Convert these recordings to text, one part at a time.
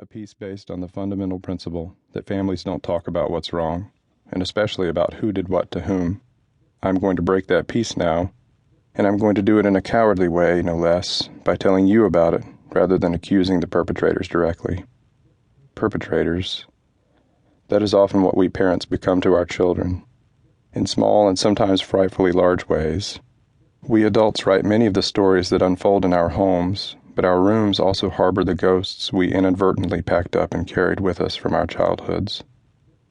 a piece based on the fundamental principle that families don't talk about what's wrong, and especially about who did what to whom. I'm going to break that peace now, and I'm going to do it in a cowardly way, no less, by telling you about it rather than accusing the perpetrators directly. Perpetrators. That is often what we parents become to our children, in small and sometimes frightfully large ways. We adults write many of the stories that unfold in our homes, but our rooms also harbor the ghosts we inadvertently packed up and carried with us from our childhoods.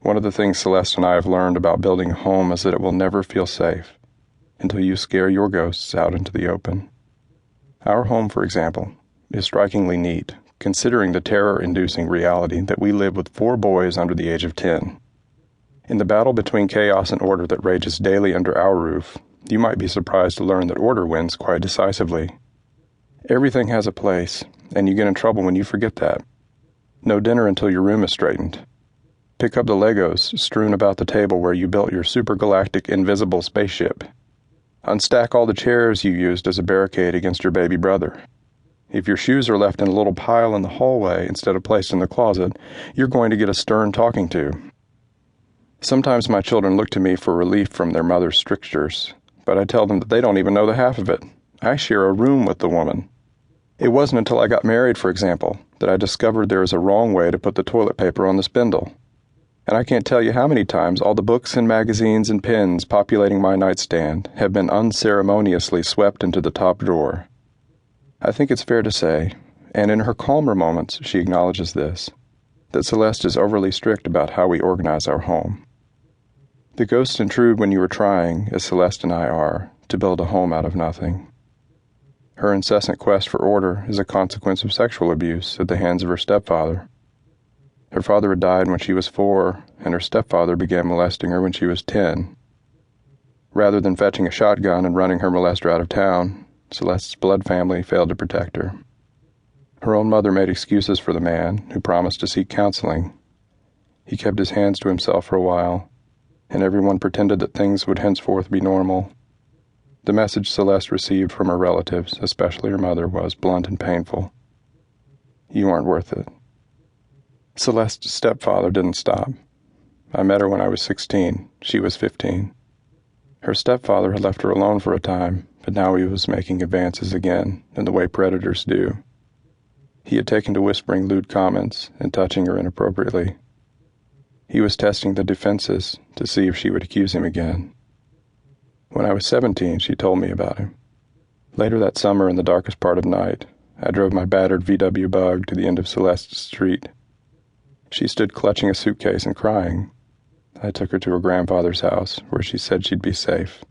One of the things Celeste and I have learned about building a home is that it will never feel safe until you scare your ghosts out into the open. Our home, for example, is strikingly neat, considering the terror-inducing reality that we live with 4 boys under the age of 10. In the battle between chaos and order that rages daily under our roof, you might be surprised to learn that order wins quite decisively. Everything has a place, and you get in trouble when you forget that. No dinner until your room is straightened. Pick up the Legos strewn about the table where you built your supergalactic invisible spaceship. Unstack all the chairs you used as a barricade against your baby brother. If your shoes are left in a little pile in the hallway instead of placed in the closet, you're going to get a stern talking to. Sometimes my children look to me for relief from their mother's strictures, but I tell them that they don't even know the half of it. I share a room with the woman. It wasn't until I got married, for example, that I discovered there is a wrong way to put the toilet paper on the spindle. And I can't tell you how many times all the books and magazines and pens populating my nightstand have been unceremoniously swept into the top drawer. I think it's fair to say, and in her calmer moments she acknowledges this, that Celeste is overly strict about how we organize our home. The ghosts intrude when you are trying, as Celeste and I are, to build a home out of nothing. Her incessant quest for order is a consequence of sexual abuse at the hands of her stepfather. Her father had died when she was 4, and her stepfather began molesting her when she was 10. Rather than fetching a shotgun and running her molester out of town, Celeste's blood family failed to protect her. Her own mother made excuses for the man, who promised to seek counseling. He kept his hands to himself for a while, and everyone pretended that things would henceforth be normal. The message Celeste received from her relatives, especially her mother, was blunt and painful. You aren't worth it. Celeste's stepfather didn't stop. I met her when I was 16. She was 15. Her stepfather had left her alone for a time, but now he was making advances again, in the way predators do. He had taken to whispering lewd comments and touching her inappropriately. He was testing the defenses to see if she would accuse him again. When I was 17, she told me about him. Later that summer, in the darkest part of night, I drove my battered VW Bug to the end of Celeste's street. She stood clutching a suitcase and crying. I took her to her grandfather's house, where she said she'd be safe.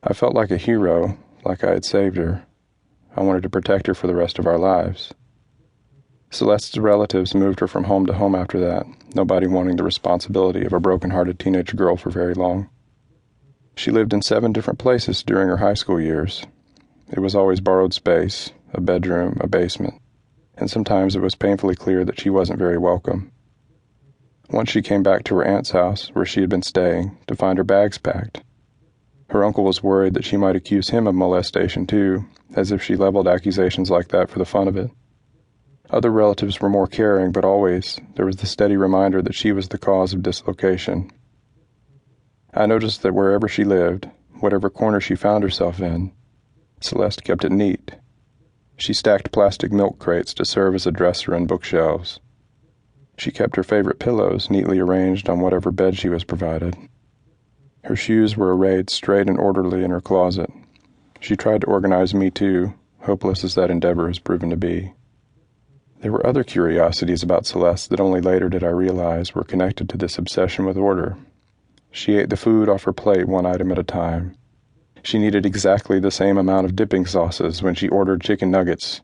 I felt like a hero, like I had saved her. I wanted to protect her for the rest of our lives. Celeste's relatives moved her from home to home after that, nobody wanting the responsibility of a broken-hearted teenage girl for very long. She lived in 7 different places during her high school years. It was always borrowed space, a bedroom, a basement, and sometimes it was painfully clear that she wasn't very welcome. Once she came back to her aunt's house, where she had been staying, to find her bags packed. Her uncle was worried that she might accuse him of molestation too, as if she leveled accusations like that for the fun of it. Other relatives were more caring, but always there was the steady reminder that she was the cause of dislocation. I noticed that wherever she lived, whatever corner she found herself in, Celeste kept it neat. She stacked plastic milk crates to serve as a dresser and bookshelves. She kept her favorite pillows neatly arranged on whatever bed she was provided. Her shoes were arrayed straight and orderly in her closet. She tried to organize me too, hopeless as that endeavor has proven to be. There were other curiosities about Celeste that only later did I realize were connected to this obsession with order. She ate the food off her plate one item at a time. She needed exactly the same amount of dipping sauces when she ordered chicken nuggets.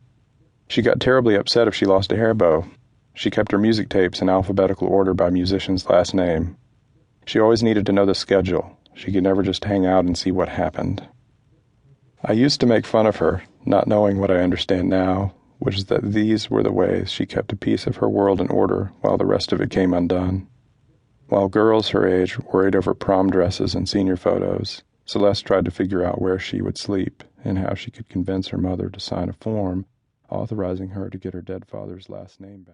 She got terribly upset if she lost a hair bow. She kept her music tapes in alphabetical order by musician's last name. She always needed to know the schedule. She could never just hang out and see what happened. I used to make fun of her, not knowing what I understand now, which is that these were the ways she kept a piece of her world in order while the rest of it came undone. While girls her age worried over prom dresses and senior photos, Celeste tried to figure out where she would sleep and how she could convince her mother to sign a form authorizing her to get her dead father's last name back.